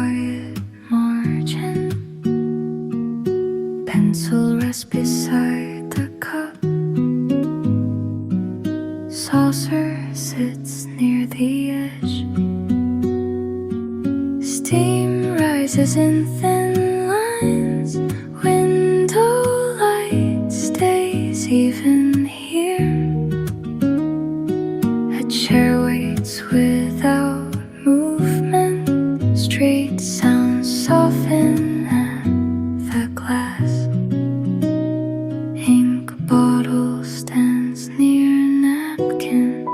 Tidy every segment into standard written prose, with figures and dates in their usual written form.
quiet margin. Pencil rests beside the cup. Saucer sits near the edge. Steam rises in thin lines. Window light stays even here. A chair waits without movement. Street sounds soften at the glass. Ink bottle stands near napkin.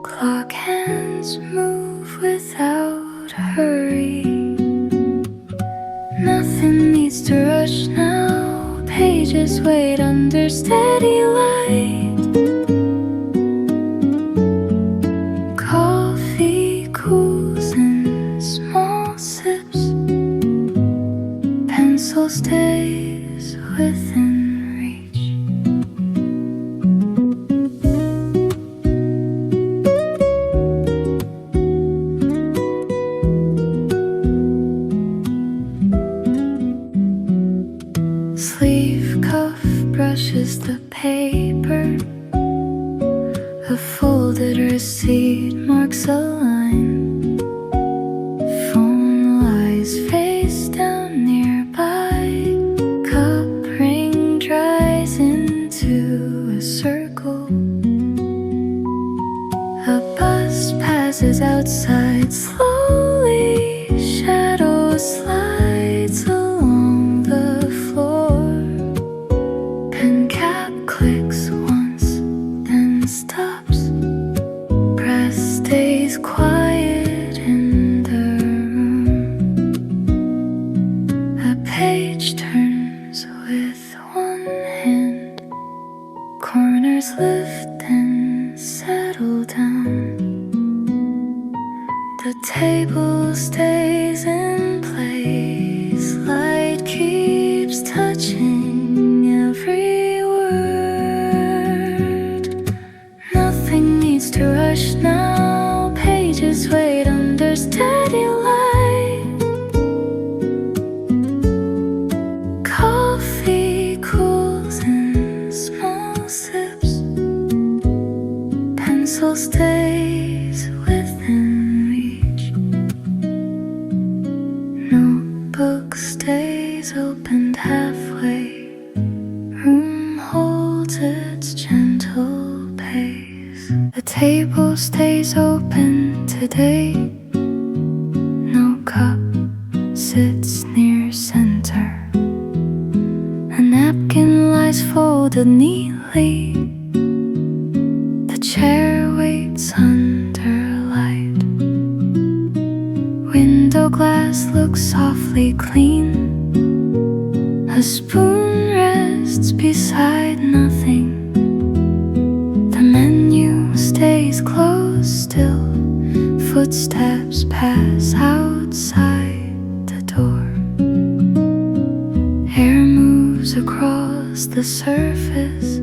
Clock hands move without hurry. Nothing needs to rush now. Pages wait under steady light. Coffee cools in small sips. Pencil stays within reach. Sleeve cuff brushes the paper. A folded receipt marks a line. Phone lies face down nearby. Cup ring dries into a circle. A bus passes outside slowly. Shadow slides along the floor. Pen cap clicks once, then stops. Press stays quiet in the room. A page turns with one hand. Corners lift and settle down. The table stays in place. Light keeps touching every word. Nothing needs to rush now. Pages wait under steady light. Coffee cools in small sips. Pencil stays within reach. Notebook stays opened halfway. Room holds its gentle pace. The table stays open today. No cup sits near center. A napkin lies folded neatly. The chair waits under light. Window glass looks softly clean. A spoon rests beside nothing. The menu stays closed still. Footsteps pass outside the door. Air moves across the surface.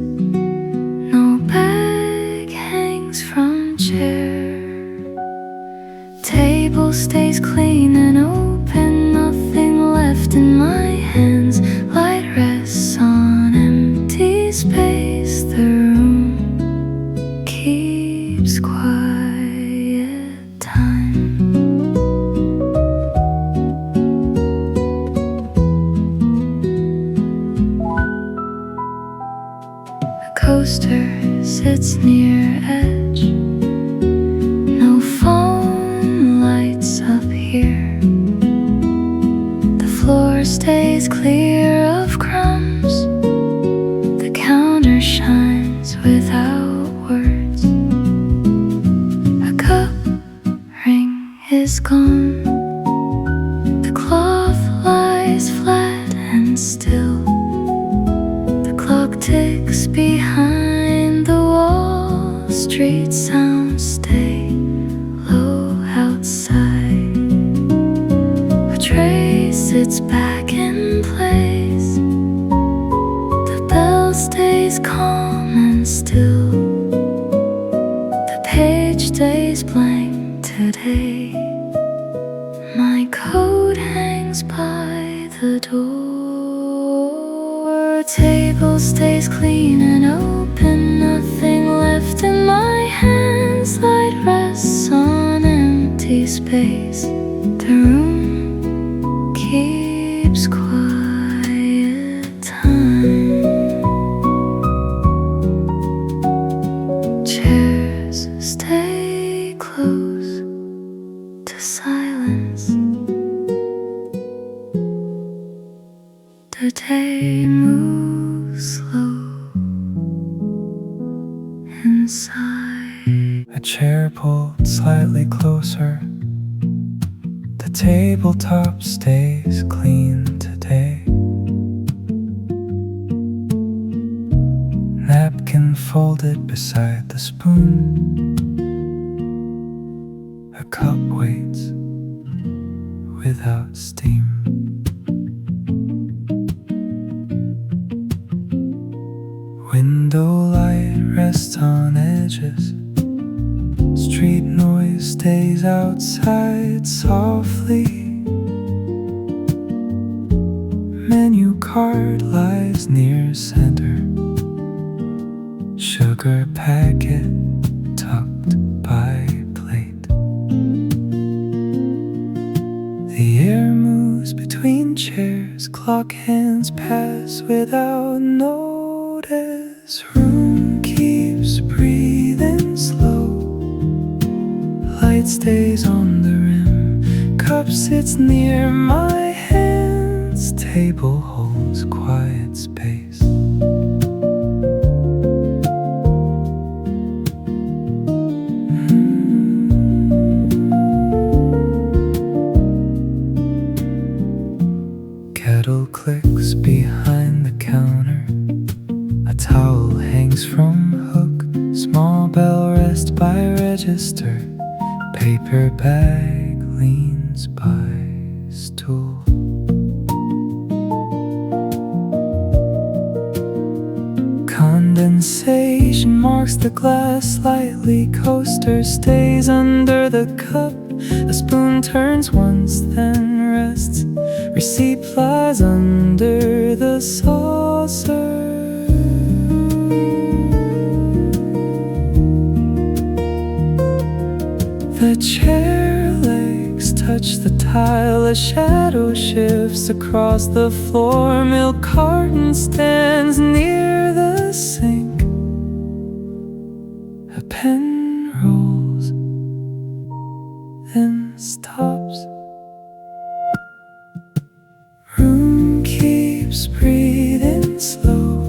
No bag hangs from chair. Table stays clean and open. Nothing left in my hands. Light rests on empty space. The room keeps quiet time. A coaster sits near edge. No phone lights up here. The floor stays clear of crumbs. The counter shines without words. A cup ring is gone. The cloth lies flat and still. The clock ticks behind the wall. Street sounds stay low outside. A tray sits back in place. The bell stays calm and still. The page stays blank today. My coat hangs by the door. Table stays clean and open, nothing left in my hands. Light rests on empty space. The room keeps quiet time. Chairs stay close to silence. The day moves slow inside. A chair pulled slightly closer. The tabletop stays clean today. Napkin folded beside the spoon. A cup waits without steam. Window light rests on edges. Street noise stays outside softly. Menu card lies near center. Sugar packet tucked by plate. The air moves between chairs. Clock hands pass without notice. Room keeps breathing slow. Light stays on the rim. Cup sits near my hands. Table holds quiet space. Kettle clicks behind the counter. A towel hangs from hook. Small bell rests by register. Paper bag leans by stool. Condensation marks the glass slightly. Coaster stays under the cup. A spoon turns once, then rests. Receipt lies under the saucer. The chair legs touch the tile. A shadow shifts across the floor. Milk carton stands near the sink. A pen rolls, then stops. Room keeps breathing slow.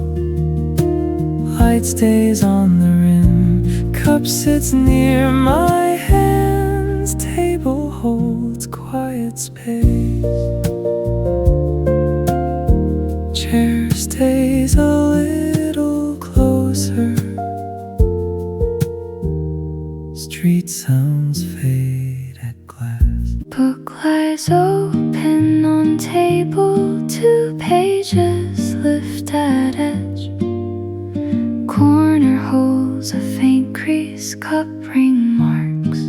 Light stays on the rim. Cup sits near my hands. Table holds quiet space. Chair stays a little closer. Street sounds fade at glass. Book lies open on table. 2 pages lift at edge. Corner holds a faint crease. Cup ring marks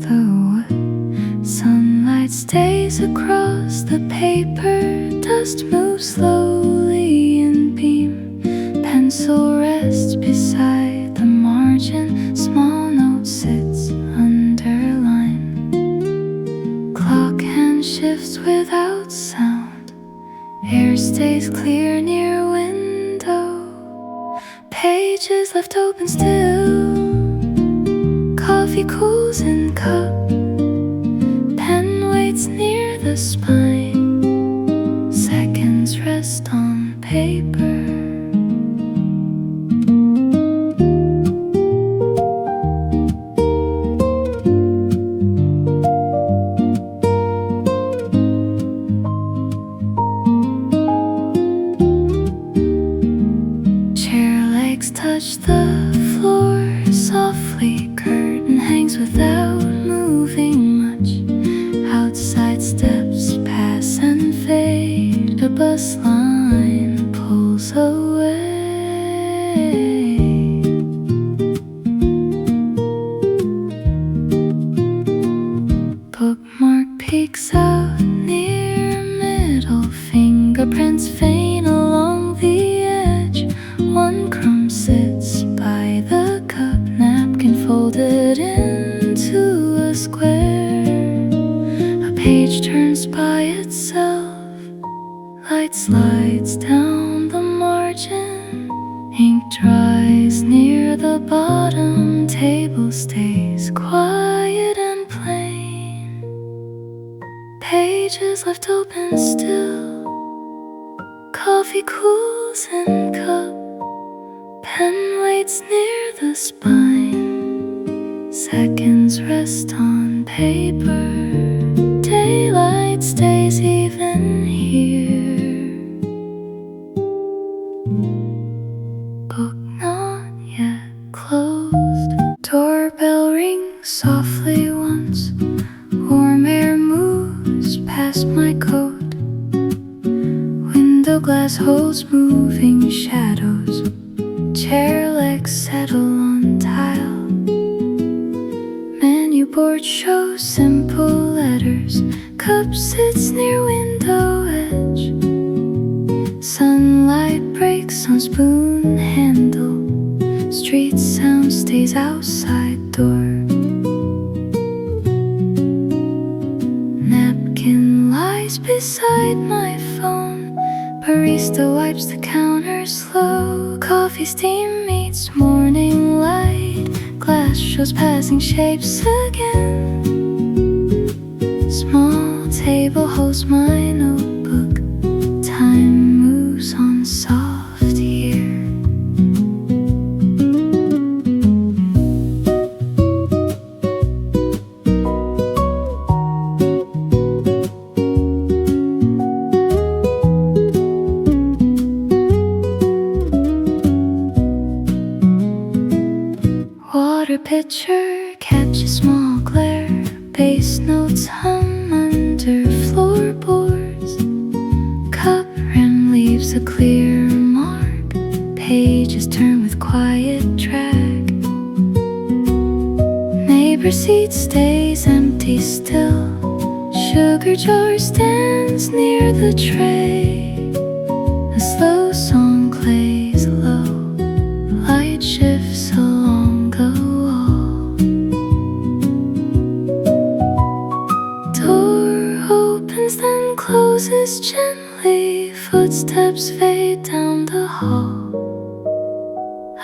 the wood. Sunlight stays across the paper. Dust moves slowly in beam. Pencil rests beside the margin. Small note sits underlined. Clock hand shifts without sound. Air stays clear near window. Pages left open still. Coffee cools in cup. Pen waits near the spine. Seconds rest on paper. Touch the floor softly. Curtain hangs without moving much. Outside steps pass and fade. A bus line pulls away. Bookmark peeks out crumbs faint along the edge. One crumb sits by the cup, napkin folded into a square. A page turns by itself, light slides down the margin. Ink dries near the bottom, table stays quiet and plain. Pages left open still, coffee cools in cup, pen waits near the spine. Seconds rest on paper, daylight stays even here. Book not yet closed. Doorbell rings softly once, warm air moves past my coat. Window glass holds moving shadows, chair legs settle on tile. Menu board shows simple letters, cup sits near window edge. Sunlight breaks on spoon handle, street sound stays outside door. Napkin lies beside my phone, barista wipes the counter slow. Coffee steam meets morning light, glass shows passing shapes again. Small table holds my notebook, time moves on soft here. Water pitcher catches small glare, bass notes hum under floorboards. Cup rim leaves a clear mark, pages turn with quiet drag. Neighbor seat stays empty still, sugar jar stands near the tray. A slow song plays low, light shifts along the wall. Door opens then closes gently, footsteps fade down the hall.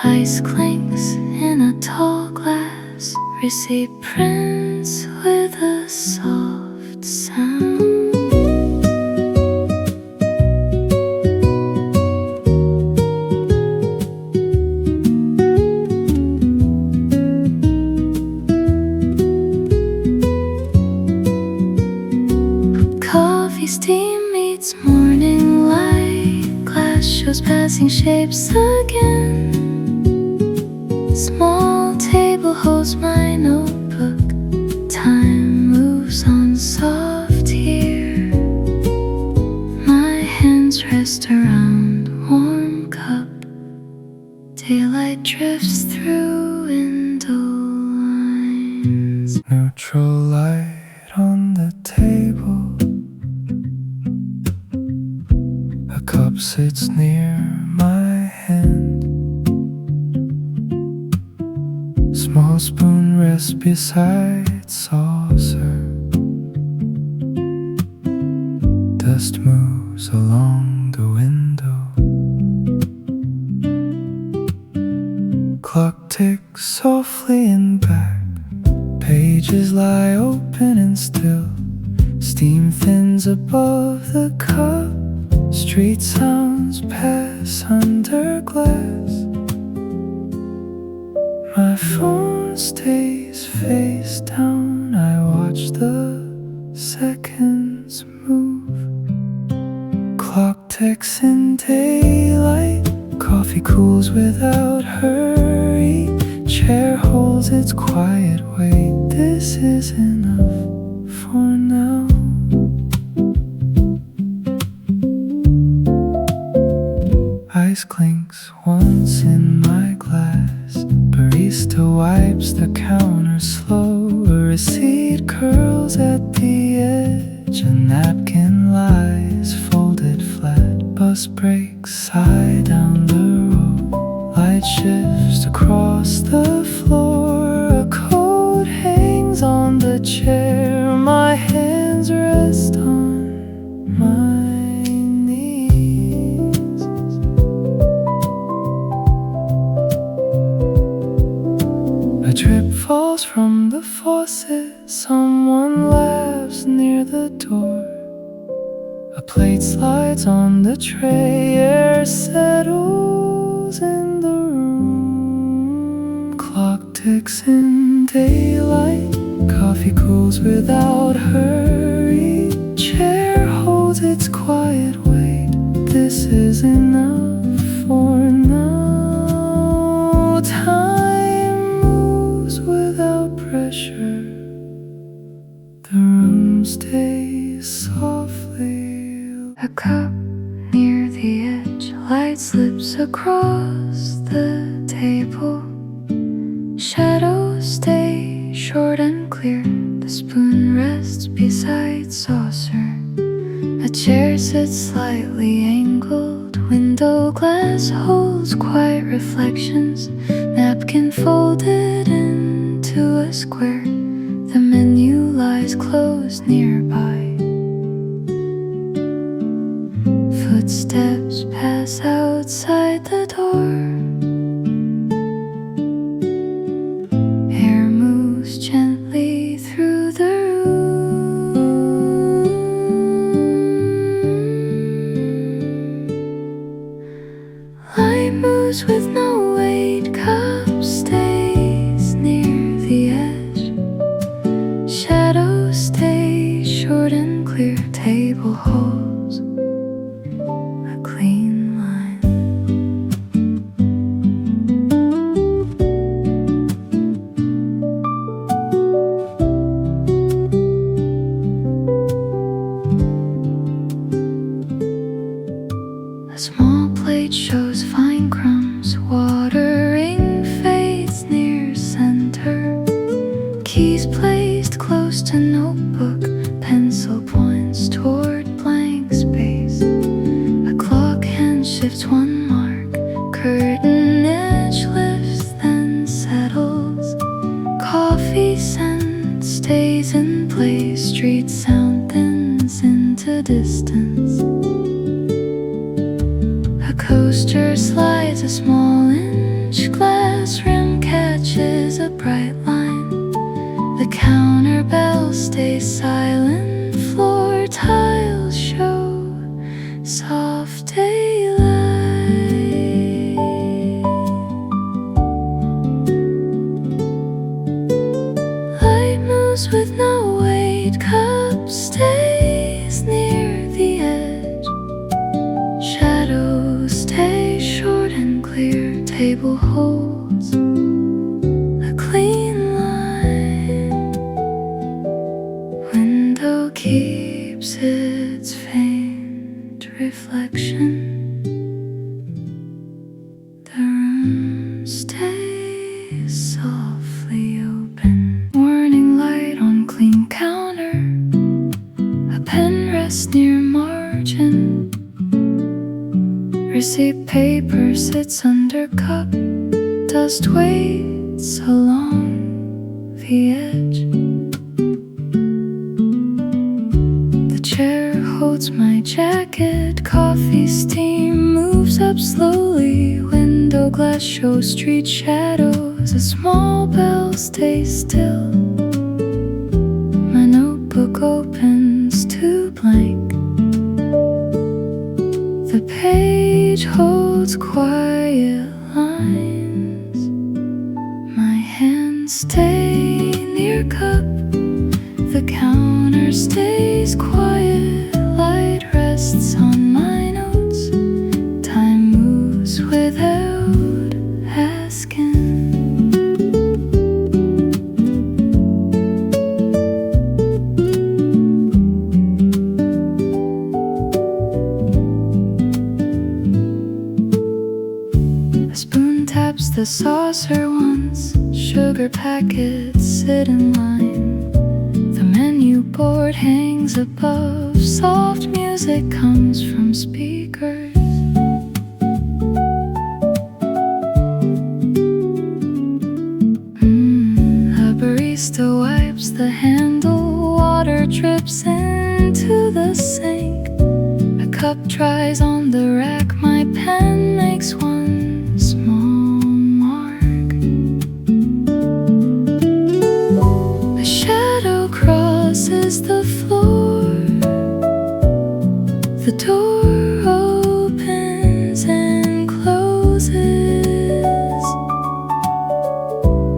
Ice clinks in a tall glass, receipt prints with a soft sound. Coffee steam meets morning light, glass shows passing shapes again. Small table holds my notebook, time moves on soft here. My hands rest around warm cup, daylight drifts through window lines. Neutral light on the table, a cup sits near my hand. Small spoon rests beside saucer. Dust moves along the window. Clock ticks softly in back, pages lie open and still. Steam thins above the cup, street sounds pass under glass. My phone stays face down, I watch the seconds move. Clock ticks in daylight, coffee cools without hurry. Chair holds its quiet weight, this is enough for now. Ice clinks once in my glass, barista wipes the counter slow. A receipt curls at the edge, a napkin lies folded flat, but bus brakes side down the road. Light shifts across the floor. A coat hangs on the chair. My hands rest on my knees. A drip falls from the faucet. Someone laughs near the door. A plate slides on the tray. Air settles in the room. Clock ticks in daylight. Coffee cools without hurry. Chair holds its quiet weight. This is enough for now. Time moves without pressure. The room stays softly. A cup near the edge, light slips across the table. Shadows stay short and clear. The spoon rests beside saucer. A chair sits slightly angled. Window glass holds quiet reflections. Napkin folded into a square. The menu lies closed nearby. Footsteps pass outside the door. Air moves gently through the room. Light moves with no weight. Cup stays near the edge. Shadows stay short and clear. Table holds a clean line. A small plate shows fine crumbs. Watering fades near center. Keys placed close to notebook. Pencil points toward blank space. A clock hand shifts one mark. Curtain edge lifts then settles. Coffee scent stays in place. Street sound thins into distance. A coaster slides. A small inch glass rim catches a bright line. The counter bell stays silent. Floor tiles show soft daylight. Light moves with no weight. Cup stays near the edge. Shadows stay short and clear. Table holds a clean line. Window keeps its faint reflection. The room stays softly open. Morning light on clean counter. A pen rests near margin. Receipt paper sits under cup. Dust waits along the edge. The chair holds my jacket. Coffee steam moves up slowly. Window glass shows street shadows. A small bell stays still. My notebook opens to blank. The page holds quiet lines. My hands stay near cup. The counter stays quiet. Light rests on my notes. Time moves without asking. A spoon taps the saucer once. Sugar packets sit in line. The menu board hangs above. Soft music comes from speakers. the sink. A cup dries on the rack, my pen makes one small mark. A shadow crosses the floor. The door opens and closes.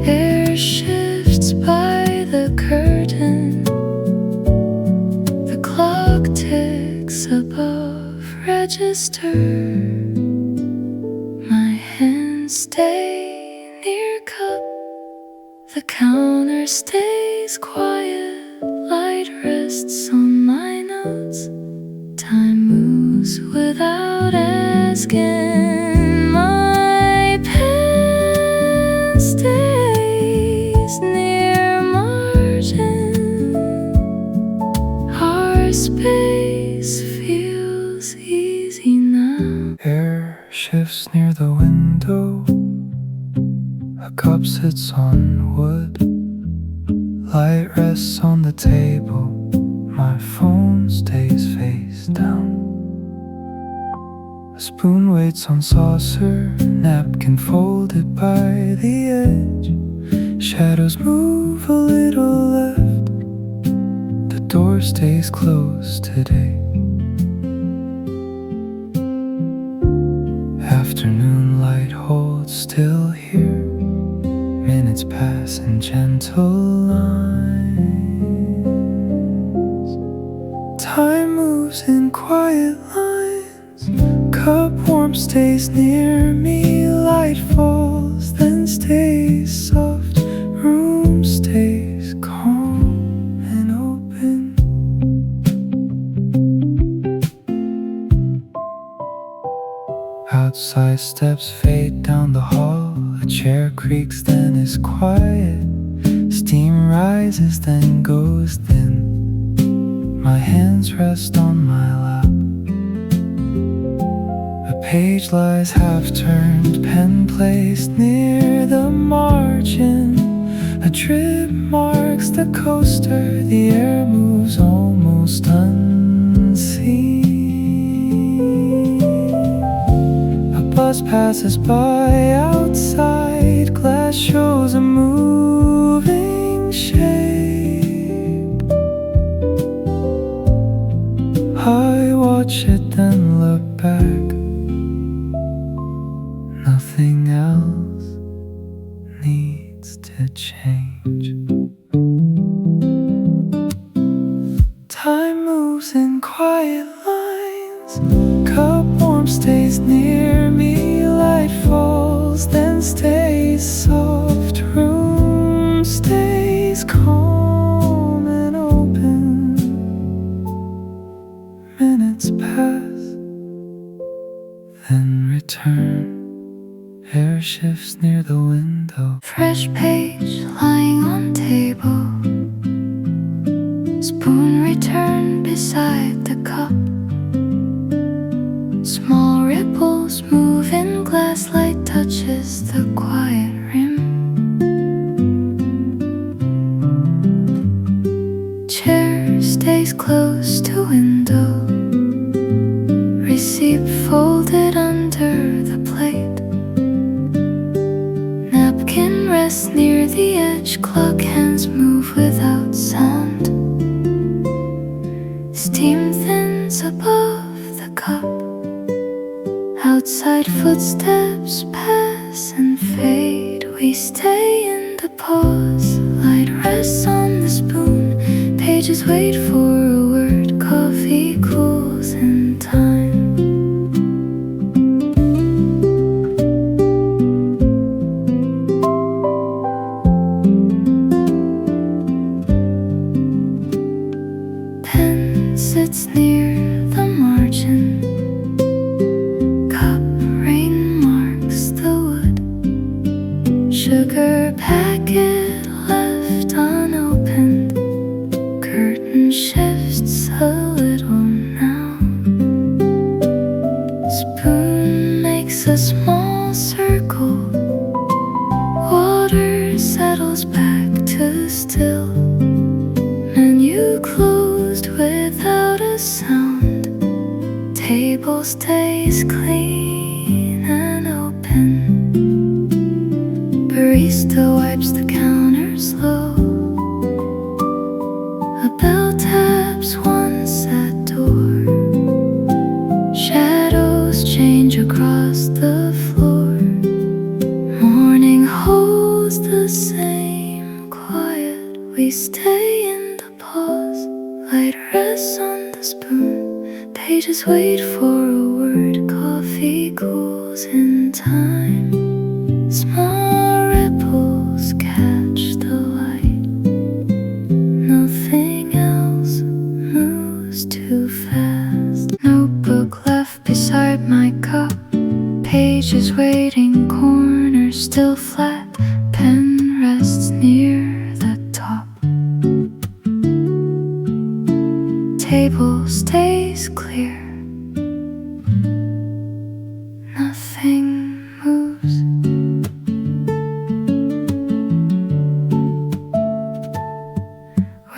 Air shifts by the curtain. The clock ticks above register. My hands stay near cup. The counter stays quiet. Light rests on my notes. Time moves without asking. My pen stays near margin. Our space feels easy now. Air shifts near the window. A cup sits on wood. Light rests on the table. My phone stays face down. A spoon waits on saucer. Napkin folded by the edge. Shadows move a little left. The door stays closed today. Afternoon light holds still here. Minutes pass in gentle lines. Time moves in quiet lines. Cup warm stays near me. Light falls, then stays soft. Room stays calm and open. Outside steps fade down the hall. A chair creaks, then is quiet. Steam rises, then goes thin. My hands rest on my lap. A page lies half turned, pen placed near the margin. A drip marks the coaster. The air moves almost unseen. A bus passes by outside. Glass shows a moving shape. I watch it, then look back. Nothing else needs to change. Time moves in quiet lines. Cup warm stays near me. Light falls, then stays soft. Room stays calm and open. Minutes pass, then return. Air shifts near the window. Fresh page lying on table. Spoon returned beside the cup. Small ripples move in glass. Light touches the quiet rim. Chair stays close to window. Receipt folded under the plate. Napkin rests near the edge. Clock hands move without sound. Steam thins above the cup. Outside footsteps pass and fade. We stay in the pause. Light rests on the spoon. Pages wait for a word. Coffee cools in time. Pen sits near the margin. Cup rain marks the wood. Sugar packet left unopened. Curtain shifts a little now. Spoon makes a small circle. Water settles back to still. Menu closed without a table stays clean and open. Barista wipes the counter slow. A bell taps once at door. Shadows change across the floor. Morning holds the same quiet. We stay in the pause. Light rests on the spoon. Pages wait for a word. Coffee cools in time. Small ripples catch the light. Nothing else moves too fast. Notebook left beside my cup. Pages waiting, corner still flat. Pen rests near the top. Table stays clear. Nothing moves.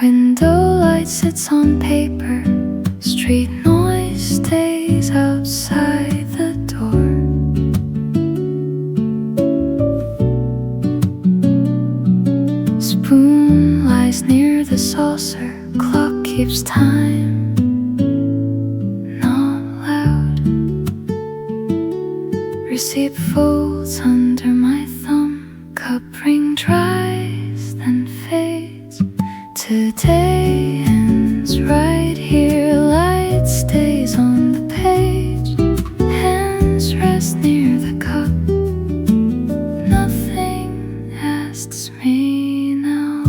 Window light sits on paper. Street noise stays outside the door. Spoon lies near the saucer. Clock keeps time, not loud. Receipt folds under my thumb. Cup ring dries, then fades. Today ends right here. Light stays on the page. Hands rest near the cup. Nothing asks me now.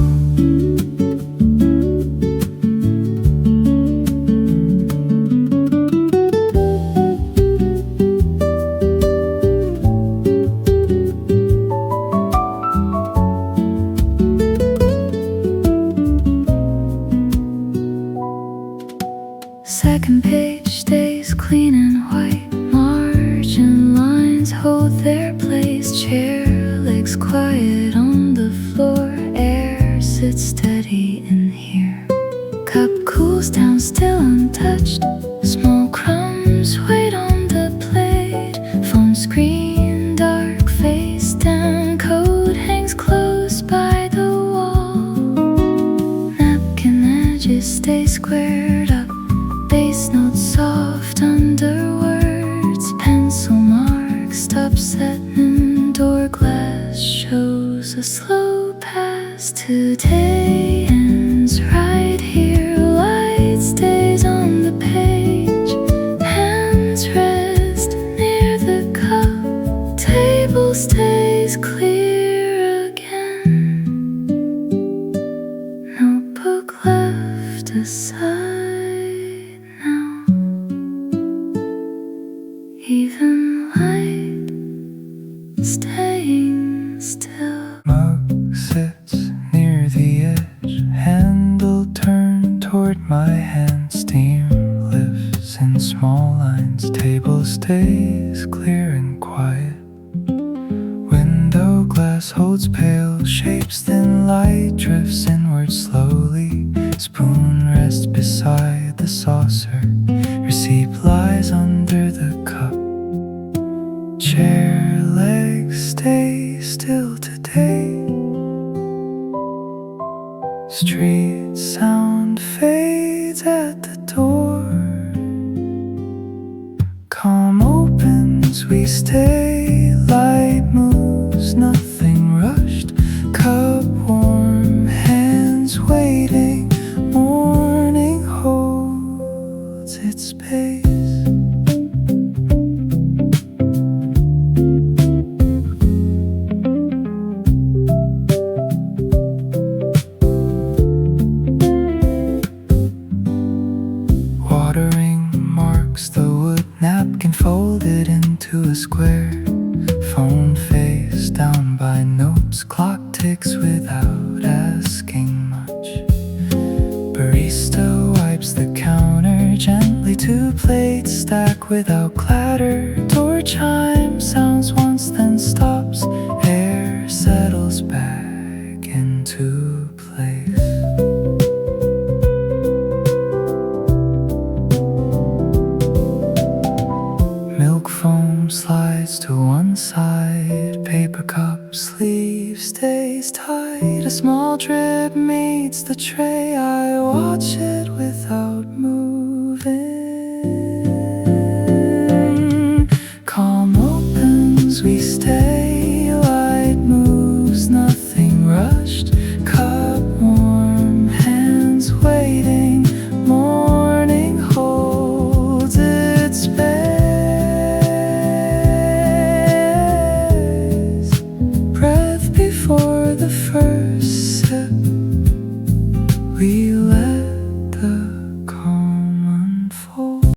Second page stays clean and white. Margin lines hold their place. Chair legs quiet on the floor. Air sits steady in here. Cup cools down, still untouched. Small crumbs wait on the plate. Phone screen dark, face down. Coat hangs close by the wall. Napkin edges stay squared up. Bass notes soft under words. Pencil marks stop set. Indoor glass shows a slow pass. Today ends right here. Light stays on the page. Hands rest near the cup. Table stays clear again. Notebook left aside. Even light staying still. Mug sits near the edge. Handle turned toward my hand. Steam lifts in small lines. Table stays clear and quiet. Window glass holds pale shapes. Thin light drifts inward slowly. Spoon rests beside the saucer. Receipt lies under the cup. Chair legs stay still today. Street sound fades at the door. Calm opens, we stay. Light moves, nothing rushed. Cup warm, hands waiting. Morning holds its space. Watering marks the wood. Napkin folded into a square. Phone face down by notes. Clock ticks without asking much. Barista wipes the counter gently. Two plates stack without clatter. Door chime sounds once then stops. Air settles back into place. foam slides to one side, paper cup sleeve stays tight. A small drip meets the tray, I watch it without moving. Calm opens, we stay, light moves, nothing rushed. Cup warm, hands waiting, morning holds its space. Breath before the first sip, we